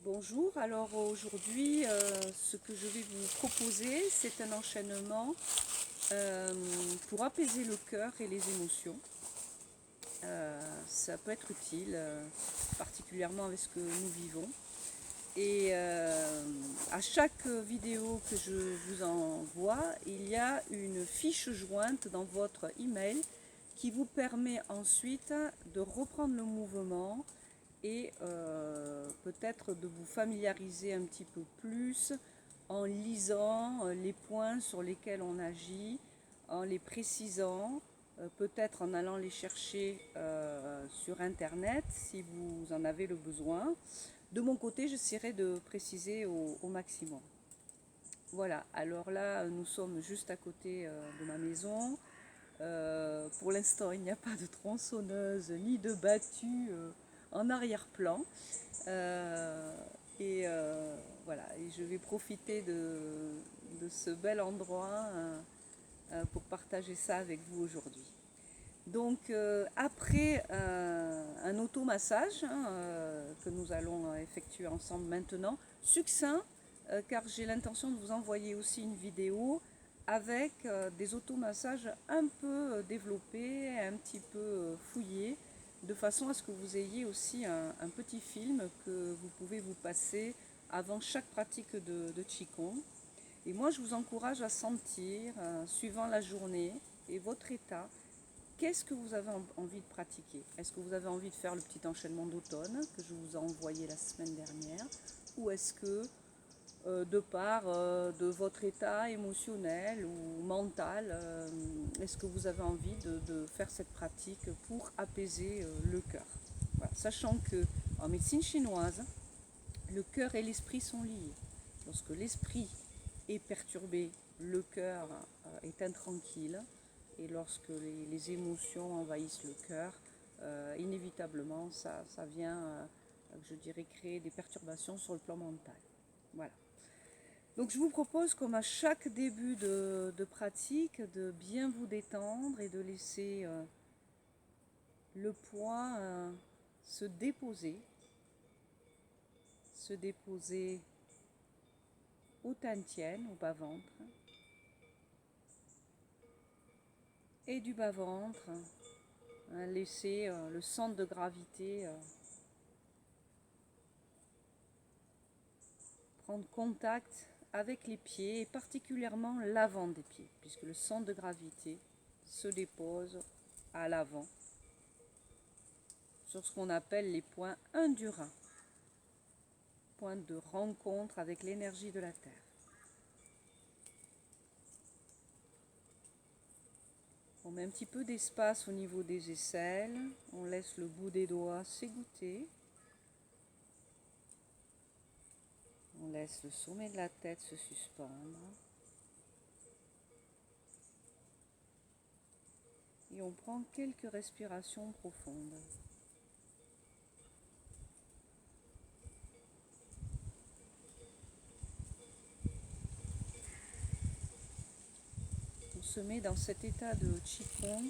Bonjour, alors aujourd'hui ce que je vais vous proposer c'est un enchaînement pour apaiser le cœur et les émotions. Ça peut être utile, particulièrement avec ce que nous vivons. Et à chaque vidéo que je vous envoie, il y a une fiche jointe dans votre email qui vous permet ensuite de reprendre le mouvement et peut-être de vous familiariser un petit peu plus en lisant les points sur lesquels on agit, en les précisant, peut-être en allant les chercher sur internet si vous en avez le besoin. De mon côté, j'essaierai de préciser au maximum. Voilà, alors là, nous sommes juste à côté de ma maison. Pour l'instant, il n'y a pas de tronçonneuse ni de battue en arrière-plan. Voilà, et je vais profiter de ce bel endroit pour partager ça avec vous aujourd'hui. Donc après un automassage que nous allons effectuer ensemble maintenant, succinct, car j'ai l'intention de vous envoyer aussi une vidéo avec des automassages un peu développés, un petit peu fouillés, de façon à ce que vous ayez aussi un petit film que vous pouvez vous passer avant chaque pratique de Qigong. Et moi je vous encourage à sentir, suivant la journée et votre état, qu'est-ce que vous avez envie de pratiquer? Est-ce que vous avez envie de faire le petit enchaînement d'automne que je vous ai envoyé la semaine dernière? Ou est-ce que, de part de votre état émotionnel ou mental, est-ce que vous avez envie de faire cette pratique pour apaiser le cœur? Voilà. Sachant que en médecine chinoise, le cœur et l'esprit sont liés. Lorsque l'esprit est perturbé, le cœur est intranquille. Et lorsque les émotions envahissent le cœur, inévitablement, ça vient, je dirais, créer des perturbations sur le plan mental. Voilà. Donc je vous propose, comme à chaque début de pratique, de bien vous détendre et de laisser le poids se déposer au tantien, au bas-ventre, et du bas-ventre, laisser le centre de gravité prendre contact avec les pieds, et particulièrement l'avant des pieds, puisque le centre de gravité se dépose à l'avant, sur ce qu'on appelle les points 1 du rein, point de rencontre avec l'énergie de la Terre. On met un petit peu d'espace au niveau des aisselles, on laisse le bout des doigts s'égoutter, on laisse le sommet de la tête se suspendre, et on prend quelques respirations profondes. On se met dans cet état de Qigong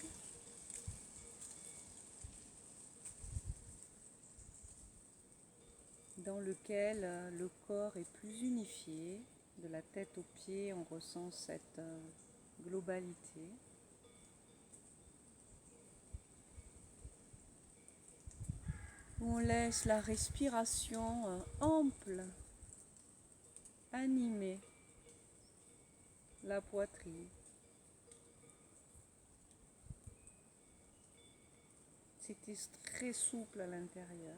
dans lequel le corps est plus unifié, de la tête aux pieds, on ressent cette globalité. On laisse la respiration ample animer la poitrine. C'était très souple à l'intérieur.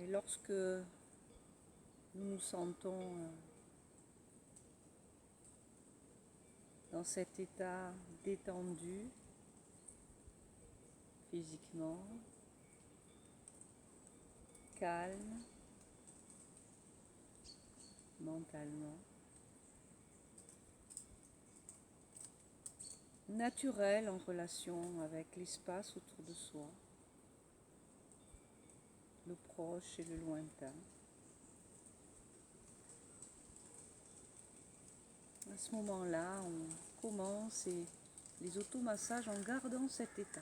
Et lorsque nous nous sentons dans cet état détendu physiquement, calme mentalement, naturel en relation avec l'espace autour de soi, le proche et le lointain. À ce moment-là, on commence et les automassages en gardant cet état.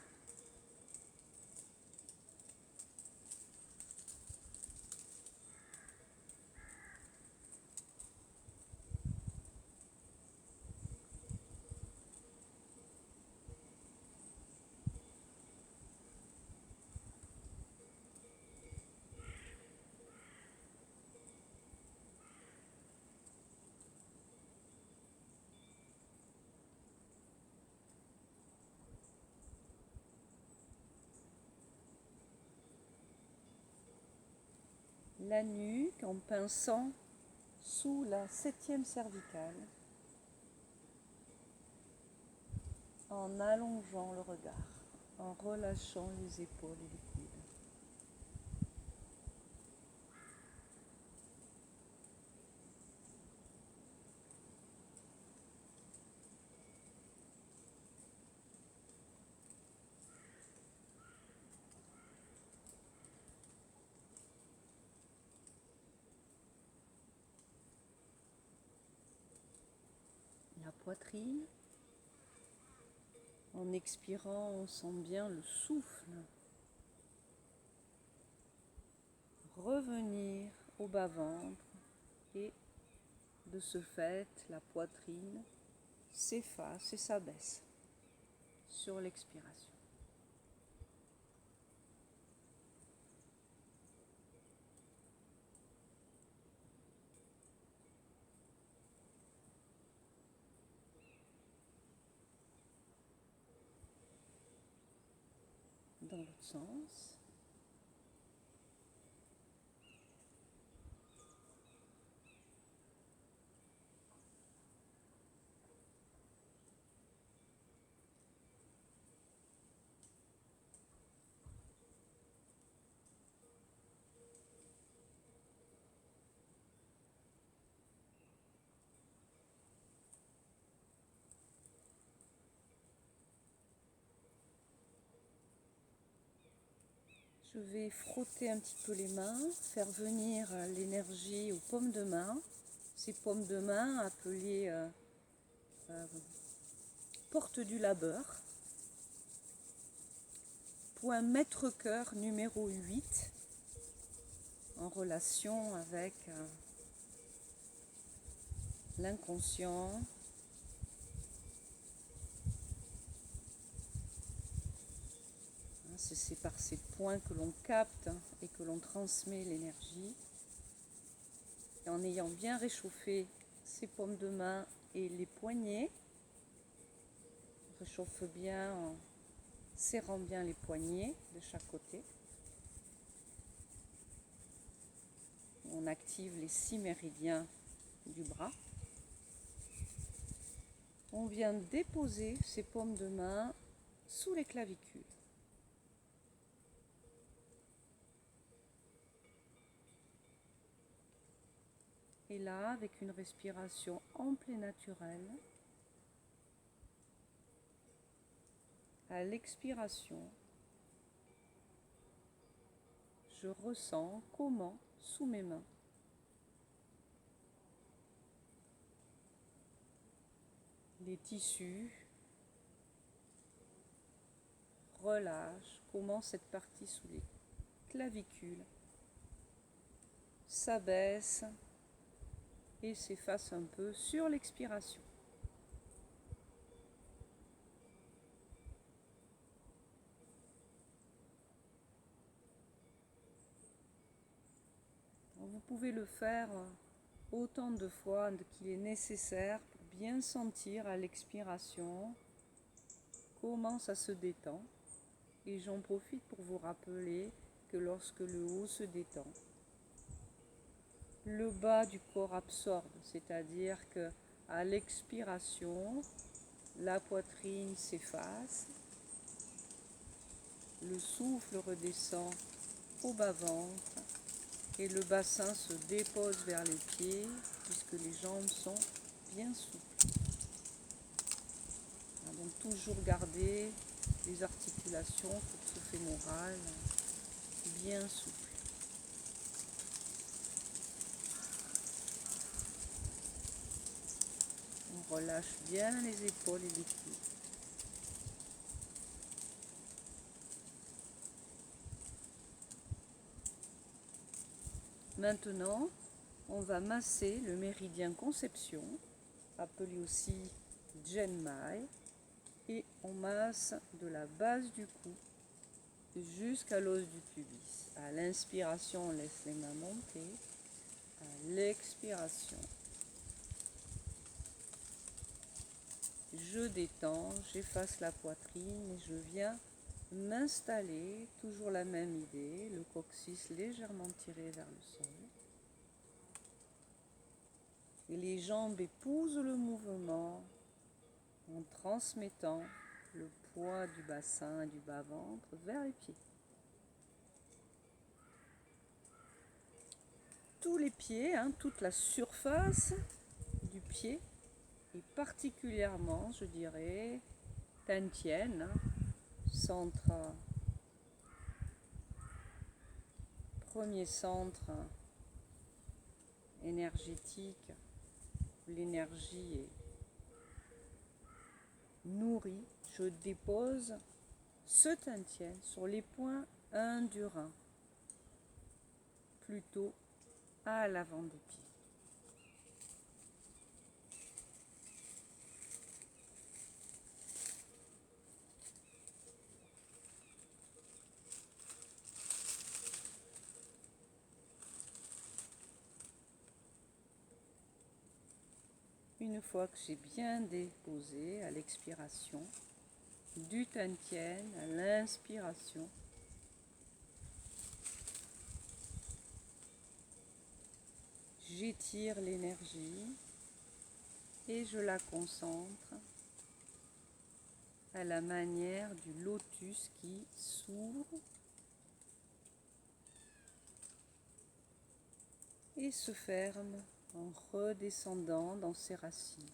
La nuque en pinçant sous la 7e cervicale, en allongeant le regard, en relâchant les épaules et les coudes. La poitrine. En expirant, on sent bien le souffle revenir au bas-ventre et de ce fait, la poitrine s'efface et s'abaisse sur l'expiration. Dans l'autre sens. Je vais frotter un petit peu les mains, faire venir l'énergie aux paumes de main. Ces paumes de main appelées porte du labeur. Point maître-cœur numéro 8, en relation avec l'inconscient. C'est par ces points que l'on capte et que l'on transmet l'énergie. Et en ayant bien réchauffé ces paumes de main et les poignets, on réchauffe bien en serrant bien les poignets de chaque côté. On active les 6 méridiens du bras. On vient déposer ces paumes de main sous les clavicules. Et là, avec une respiration ample et naturelle, à l'expiration, je ressens comment, sous mes mains, les tissus relâchent, comment cette partie sous les clavicules s'abaisse et s'efface un peu sur l'expiration. Vous pouvez le faire autant de fois qu'il est nécessaire pour bien sentir à l'expiration comment ça se détend. Et j'en profite pour vous rappeler que lorsque le haut se détend, le bas du corps absorbe, c'est-à-dire que à l'expiration, la poitrine s'efface, le souffle redescend au bas-ventre et le bassin se dépose vers les pieds puisque les jambes sont bien souples. Donc toujours garder les articulations coxo-fémorales bien souples. On relâche bien les épaules et les coudes. Maintenant, on va masser le méridien conception, appelé aussi Genmai, et on masse de la base du cou jusqu'à l'os du pubis. À l'inspiration, on laisse les mains monter. À l'expiration, je détends, j'efface la poitrine et je viens m'installer. Toujours la même idée, le coccyx légèrement tiré vers le sol. Et les jambes épousent le mouvement en transmettant le poids du bassin et du bas-ventre vers les pieds. Tous les pieds, toute la surface du pied, et particulièrement, je dirais, Dantian, centre, premier centre énergétique, où l'énergie est nourrie. Je dépose ce Dantian sur les points 1 du rein, plutôt à l'avant des pieds. Une fois que j'ai bien déposé à l'expiration, du Dantian à l'inspiration, j'étire l'énergie et je la concentre à la manière du lotus qui s'ouvre et se ferme en redescendant dans ses racines.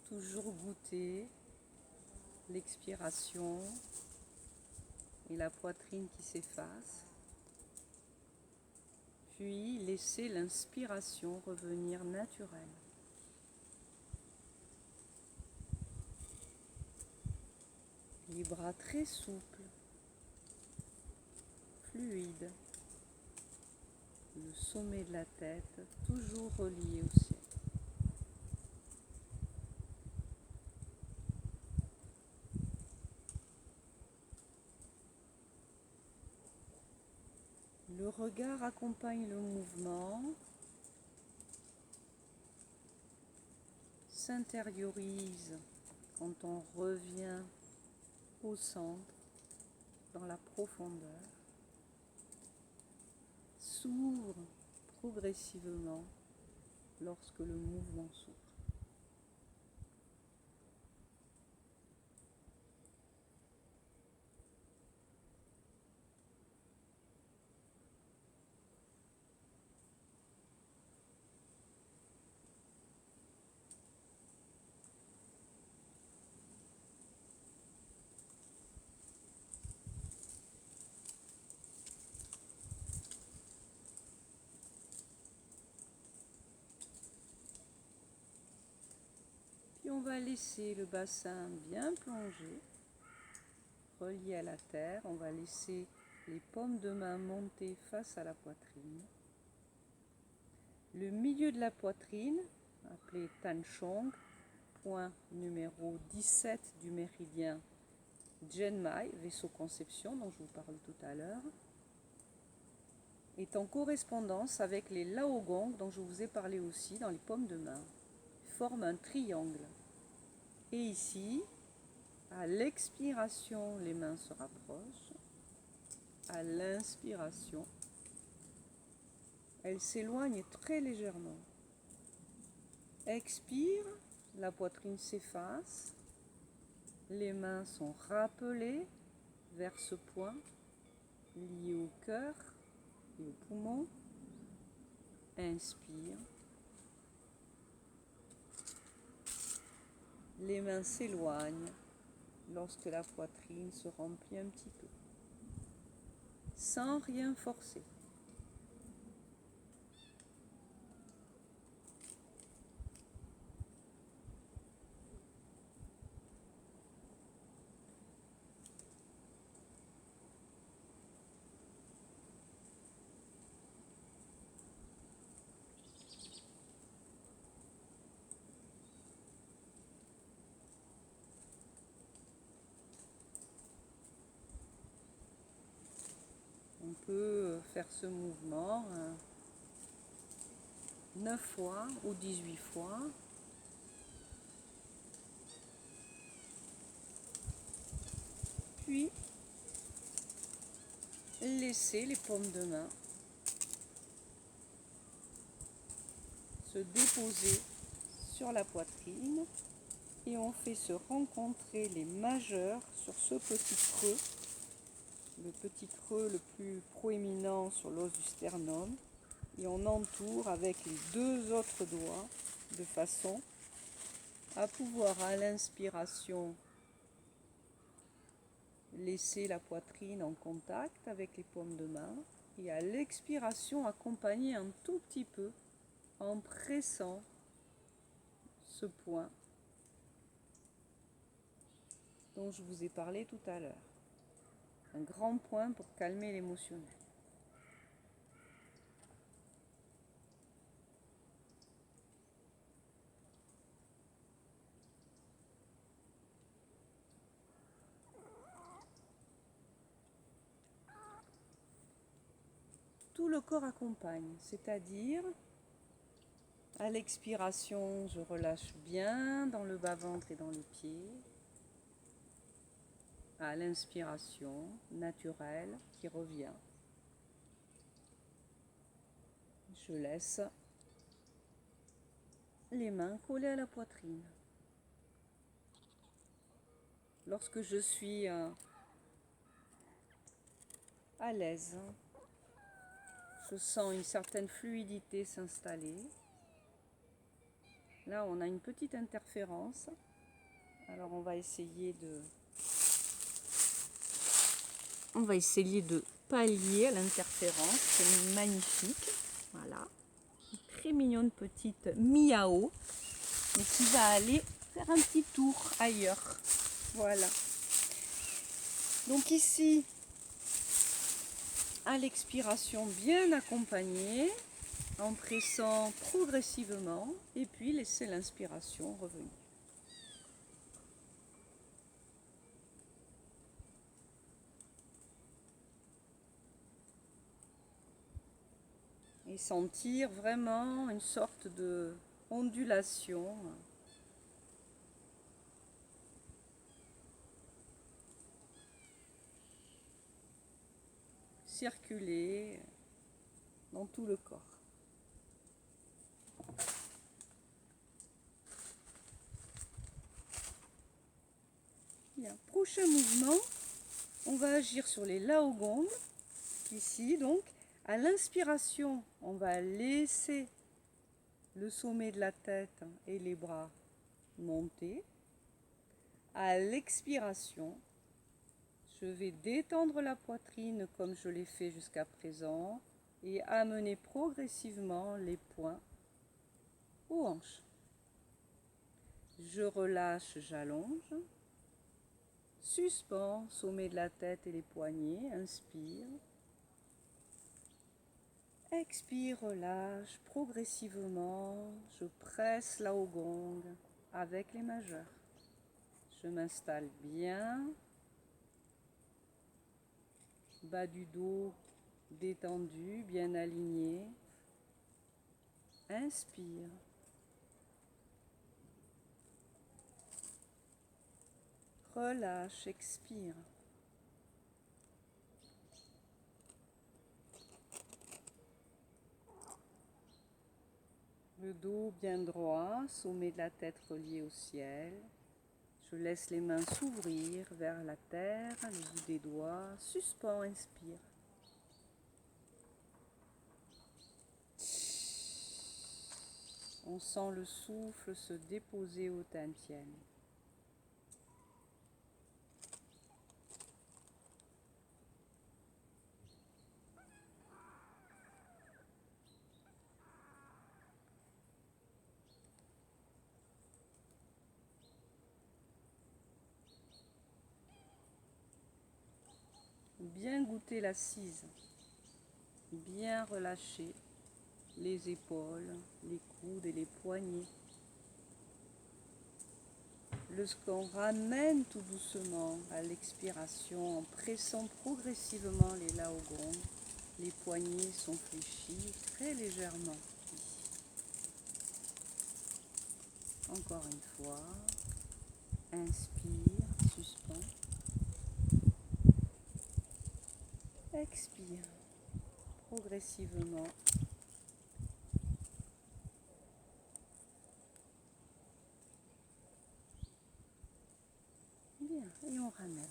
Toujours goûter l'expiration et la poitrine qui s'efface, puis laisser l'inspiration revenir naturelle. Les bras très souples, fluides, le sommet de la tête toujours relié au ciel. Le regard accompagne le mouvement, s'intériorise quand on revient au centre, dans la profondeur, s'ouvre progressivement lorsque le mouvement s'ouvre. Puis on va laisser le bassin bien plongé, relié à la terre. On va laisser les paumes de main monter face à la poitrine. Le milieu de la poitrine, appelé Tanchong, point numéro 17 du méridien Genmai, vaisseau conception dont je vous parle tout à l'heure, est en correspondance avec les Laogong dont je vous ai parlé aussi dans les paumes de main. Ils forment un triangle. Et ici, à l'expiration, les mains se rapprochent. À l'inspiration, elles s'éloignent très légèrement. Expire, la poitrine s'efface. Les mains sont rappelées vers ce point, lié au cœur et au poumon. Inspire. Les mains s'éloignent lorsque la poitrine se remplit un petit peu, sans rien forcer. peut faire ce mouvement 9 fois ou 18 fois. Puis, laissez les paumes de main se déposer sur la poitrine et on fait se rencontrer les majeurs sur ce petit creux, le petit creux le plus proéminent sur l'os du sternum, et on entoure avec les deux autres doigts de façon à pouvoir à l'inspiration laisser la poitrine en contact avec les paumes de main et à l'expiration accompagner un tout petit peu en pressant ce point dont je vous ai parlé tout à l'heure. Un grand point pour calmer l'émotionnel. Tout le corps accompagne, c'est-à-dire à l'expiration, je relâche bien dans le bas-ventre et dans les pieds. À l'inspiration naturelle qui revient, je laisse les mains collées à la poitrine. Lorsque je suis à l'aise, je sens une certaine fluidité s'installer. Là, on a une petite interférence. Alors, on va essayer de pallier à l'interférence. C'est magnifique. Voilà. Une très mignonne petite miao, mais qui va aller faire un petit tour ailleurs. Voilà. Donc ici, à l'expiration, bien accompagné, en pressant progressivement, et puis laisser l'inspiration revenir. Et sentir vraiment une sorte de ondulation circuler dans tout le corps. Bien. Prochain mouvement, on va agir sur les laogong. Ici, donc, à l'inspiration, on va laisser le sommet de la tête et les bras monter. À l'expiration, je vais détendre la poitrine comme je l'ai fait jusqu'à présent et amener progressivement les poings aux hanches. Je relâche, j'allonge. Suspends, sommet de la tête et les poignets, inspire. Expire, relâche progressivement. Je presse laogong avec les majeurs. Je m'installe bien. Bas du dos détendu, bien aligné. Inspire. Relâche, expire. Le dos bien droit, sommet de la tête relié au ciel. Je laisse les mains s'ouvrir vers la terre, le bout des doigts. Suspends, inspire. On sent le souffle se déposer au tantien. Bien goûter l'assise, bien relâcher les épaules, les coudes et les poignets. Lorsqu'on ramène tout doucement à l'expiration en pressant progressivement les laogong, Les poignets sont fléchis très légèrement ici. Encore une fois, inspire, suspends. Expire progressivement. Bien, et on ramène.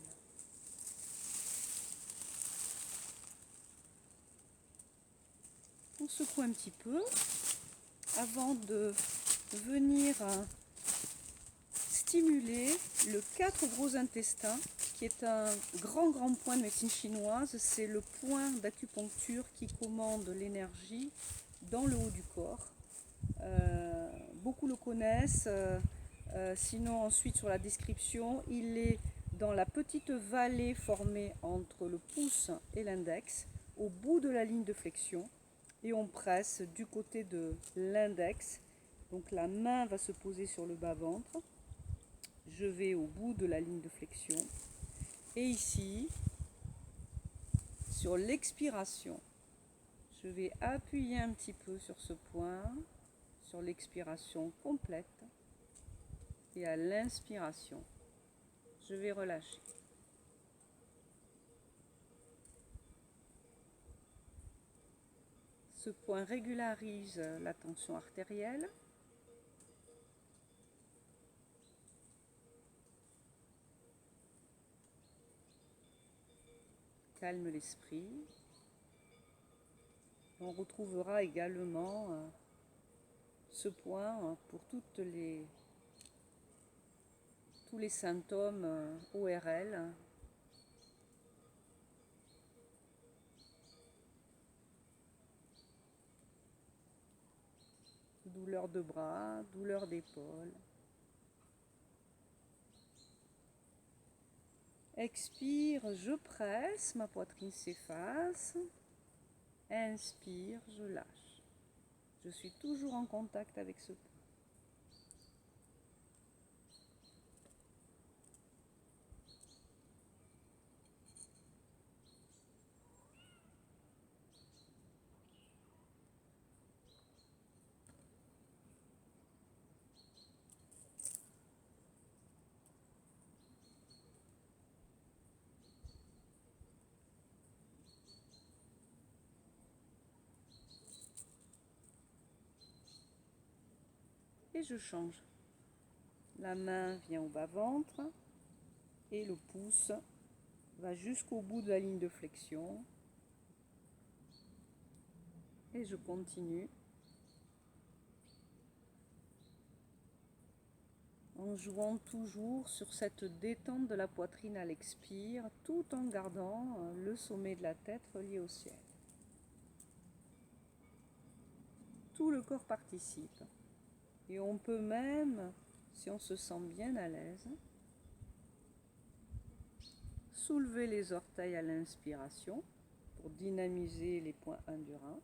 On secoue un petit peu avant de venir stimuler le 4 gros intestins, qui est un grand point de médecine chinoise. C'est le point d'acupuncture qui commande l'énergie dans le haut du corps. Beaucoup le connaissent, sinon ensuite sur la description, il est dans la petite vallée formée entre le pouce et l'index, au bout de la ligne de flexion, et on presse du côté de l'index. Donc la main va se poser sur le bas-ventre, je vais au bout de la ligne de flexion, et ici, sur l'expiration, je vais appuyer un petit peu sur ce point, sur l'expiration complète, et à l'inspiration, je vais relâcher. Ce point régularise la tension artérielle. Calme l'esprit. On retrouvera également ce point pour tous les symptômes ORL. Douleur de bras, douleur d'épaule. Expire, je presse, ma poitrine s'efface. Inspire, je lâche. Je suis toujours en contact avec ce point. Et je change. La main vient au bas-ventre et le pouce va jusqu'au bout de la ligne de flexion. Et je continue en jouant toujours sur cette détente de la poitrine à l'expire, tout en gardant le sommet de la tête relié au ciel. Tout le corps participe. Et on peut même, si on se sent bien à l'aise, soulever les orteils à l'inspiration pour dynamiser les points 1 du rein.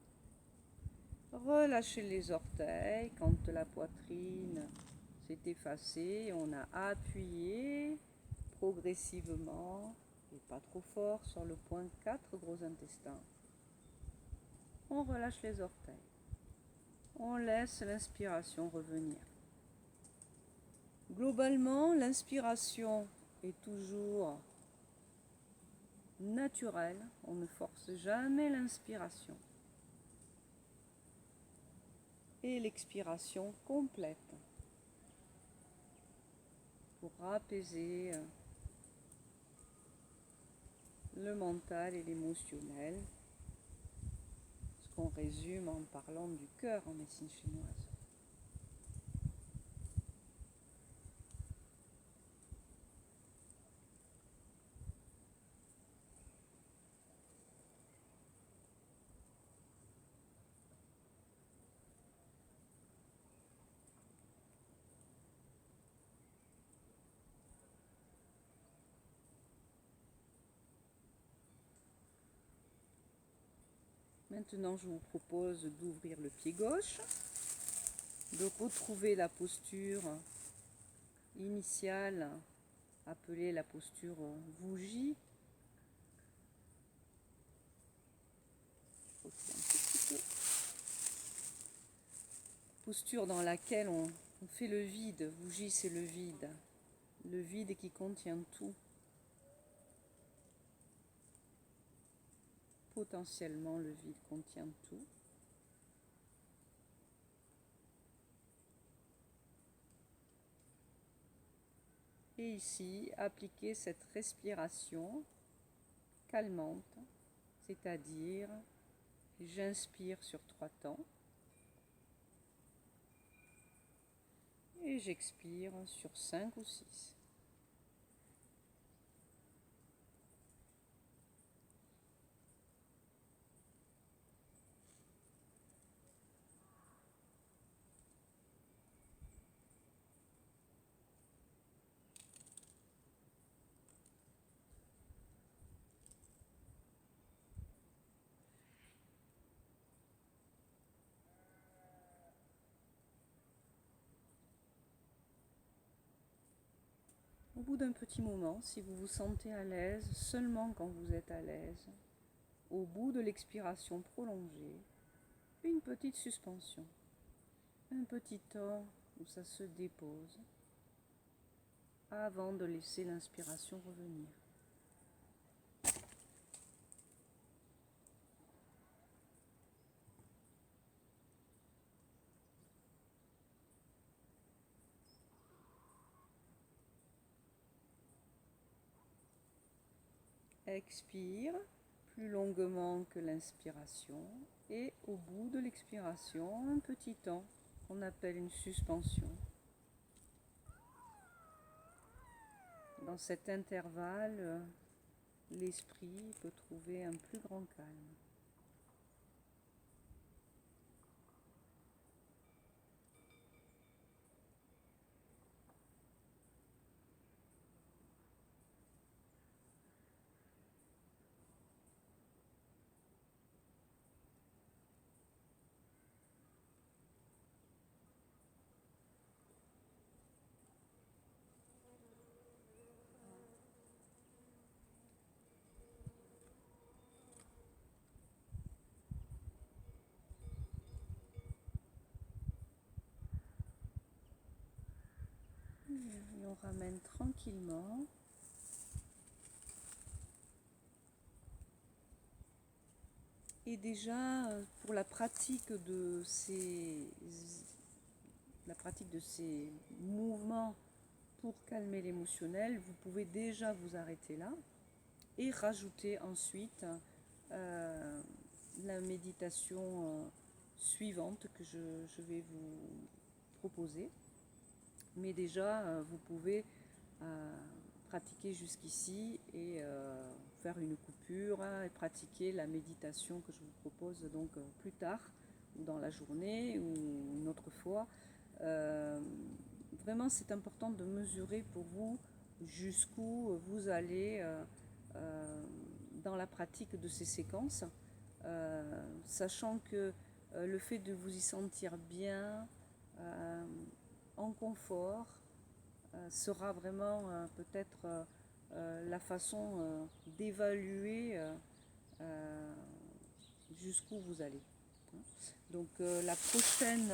Relâcher les orteils quand la poitrine s'est effacée. On a appuyé progressivement et pas trop fort sur le point 4 gros intestins. On relâche les orteils. On laisse l'inspiration revenir. Globalement, l'inspiration est toujours naturelle. On ne force jamais l'inspiration. Et l'expiration complète pour apaiser le mental et l'émotionnel. Ce qu'on résume en parlant du cœur en médecine chinoise. Maintenant, je vous propose d'ouvrir le pied gauche, de retrouver la posture initiale, appelée la posture Wuji. frotter un tout petit peu. Posture dans laquelle on fait le vide. Bougie, c'est le vide. Le vide qui contient tout. Potentiellement, le vide contient tout. Et ici, appliquer cette respiration calmante, c'est-à-dire j'inspire sur 3 temps et j'expire sur 5 ou 6. Au bout d'un petit moment, si vous vous sentez à l'aise, seulement quand vous êtes à l'aise, au bout de l'expiration prolongée, une petite suspension, un petit temps où ça se dépose avant de laisser l'inspiration revenir. Expire plus longuement que l'inspiration et au bout de l'expiration, un petit temps qu'on appelle une suspension. Dans cet intervalle, l'esprit peut trouver un plus grand calme. Et on ramène tranquillement. Et déjà, pour la pratique de ces mouvements pour calmer l'émotionnel, vous pouvez déjà vous arrêter là et rajouter ensuite la méditation suivante que je vais vous proposer. Mais déjà, vous pouvez pratiquer jusqu'ici et faire une coupure et pratiquer la méditation que je vous propose donc plus tard, ou dans la journée, ou une autre fois. Vraiment, c'est important de mesurer pour vous jusqu'où vous allez dans la pratique de ces séquences, sachant que le fait de vous y sentir bien, en confort, sera vraiment peut-être la façon d'évaluer jusqu'où vous allez. Donc la prochaine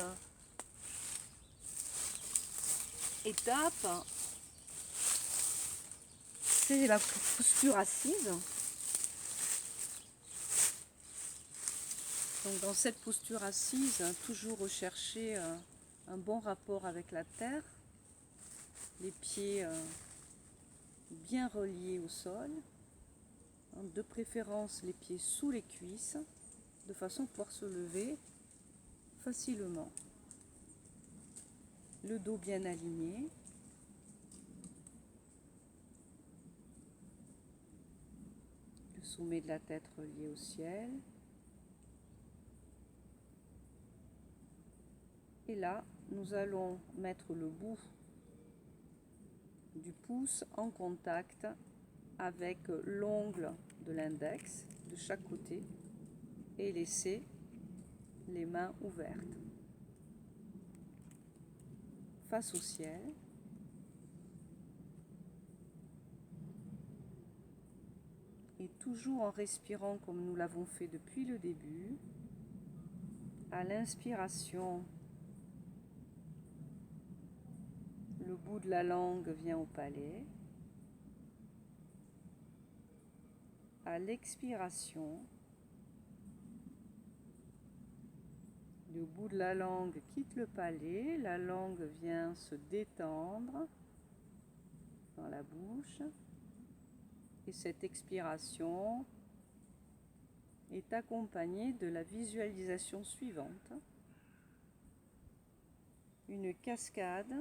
étape, c'est la posture assise. Donc dans cette posture assise, toujours rechercher un bon rapport avec la terre, les pieds bien reliés au sol, de préférence les pieds sous les cuisses, de façon à pouvoir se lever facilement. Le dos bien aligné. Le sommet de la tête relié au ciel. Et là, nous allons mettre le bout du pouce en contact avec l'ongle de l'index de chaque côté et laisser les mains ouvertes face au ciel. Et toujours en respirant comme nous l'avons fait depuis le début. À l'inspiration, le bout de la langue vient au palais. À l'expiration, le bout de la langue quitte le palais, la langue vient se détendre dans la bouche. Et cette expiration est accompagnée de la visualisation suivante. Une cascade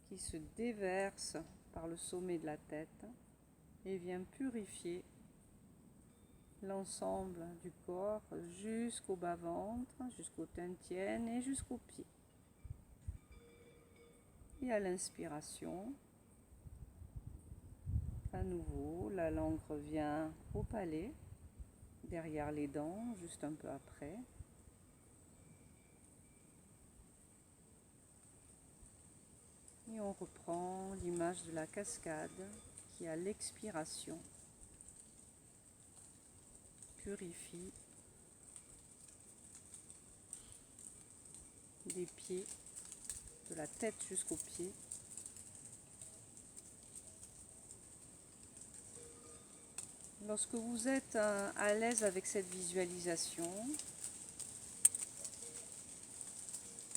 qui se déverse par le sommet de la tête et vient purifier l'ensemble du corps jusqu'au bas-ventre, jusqu'aux tientiennes et jusqu'aux pieds. Et à l'inspiration, à nouveau, la langue revient au palais, derrière les dents, juste un peu après. Et on reprend l'image de la cascade qui, à l'expiration, purifie des pieds, de la tête jusqu'aux pieds. Lorsque vous êtes à l'aise avec cette visualisation,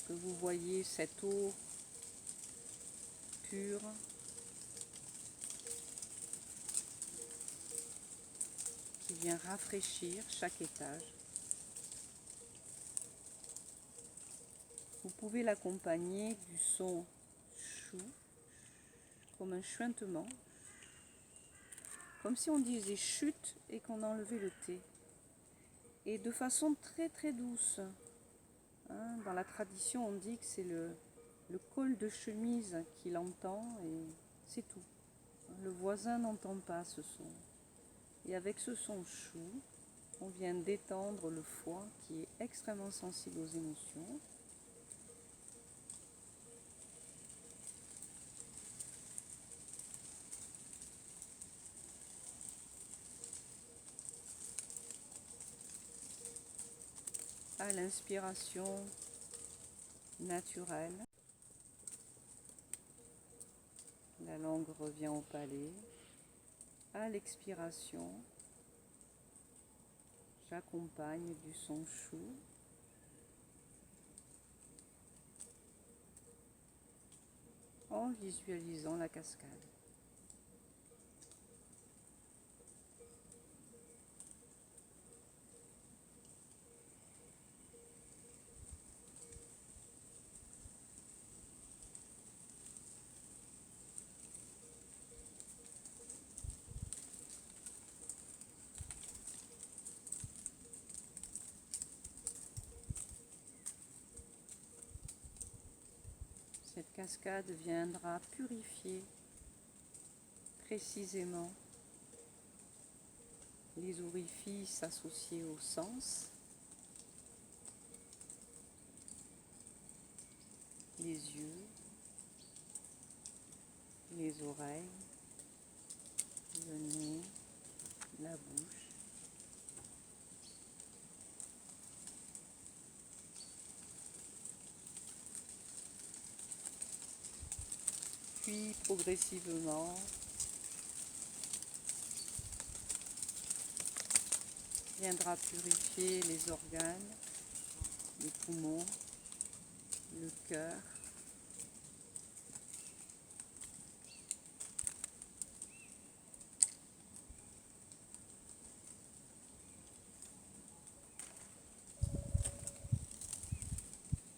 que vous voyez cette eau pure, qui vient rafraîchir chaque étage, vous pouvez l'accompagner du son chou, comme un chuintement, comme si on disait chute et qu'on enlevait le thé. Et de façon très très douce. Dans la tradition, on dit que c'est le col de chemise qui l'entend et c'est tout. Le voisin n'entend pas ce son. Et avec ce son chou, on vient détendre le foie qui est extrêmement sensible aux émotions. À l'inspiration naturelle, la langue revient au palais. À l'expiration, j'accompagne du son chou. En visualisant la cascade. Cette cascade viendra purifier précisément les orifices associés aux sens, les yeux, les oreilles, le nez, la bouche. Puis progressivement, viendra purifier les organes, les poumons, le cœur,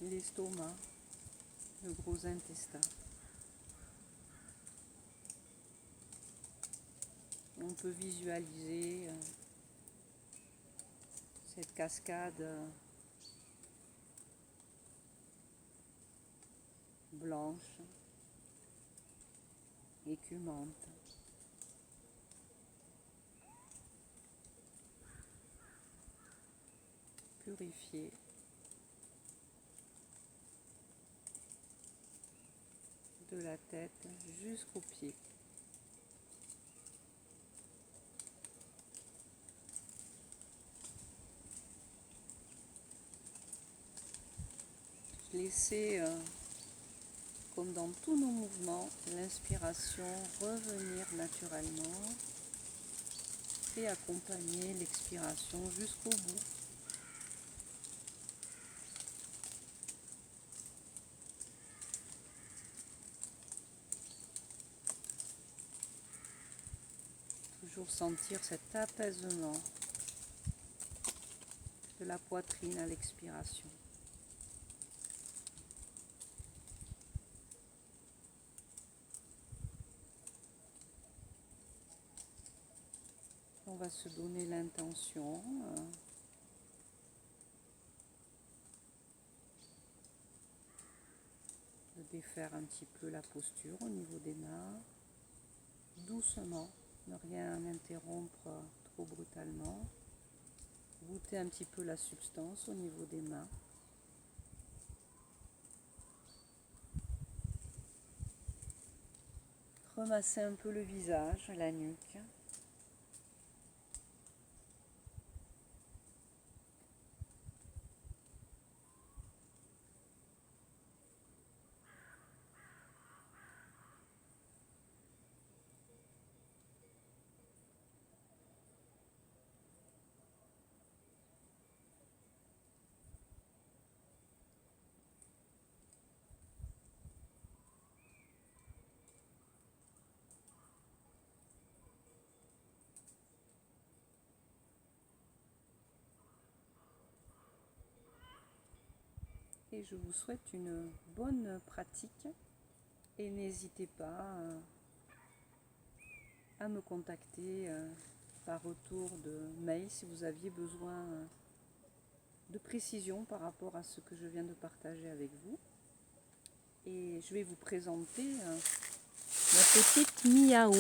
l'estomac, le gros intestin. On peut visualiser cette cascade blanche, écumante. Purifiée. De la tête jusqu'aux pieds. laisser, comme dans tous nos mouvements, l'inspiration revenir naturellement et accompagner l'expiration jusqu'au bout. Toujours sentir cet apaisement de la poitrine à l'expiration. On va se donner l'intention de défaire un petit peu la posture au niveau des mains, doucement, ne rien interrompre trop brutalement, goûter un petit peu la substance au niveau des mains. Remasser un peu le visage, la nuque. Et je vous souhaite une bonne pratique et n'hésitez pas à me contacter par retour de mail si vous aviez besoin de précision par rapport à ce que je viens de partager avec vous. Et je vais vous présenter la petite Miao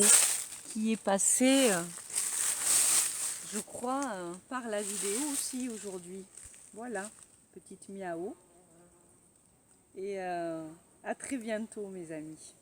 qui est passée, je crois, par la vidéo aussi aujourd'hui. Voilà, petite Miao. Et à très bientôt mes amis.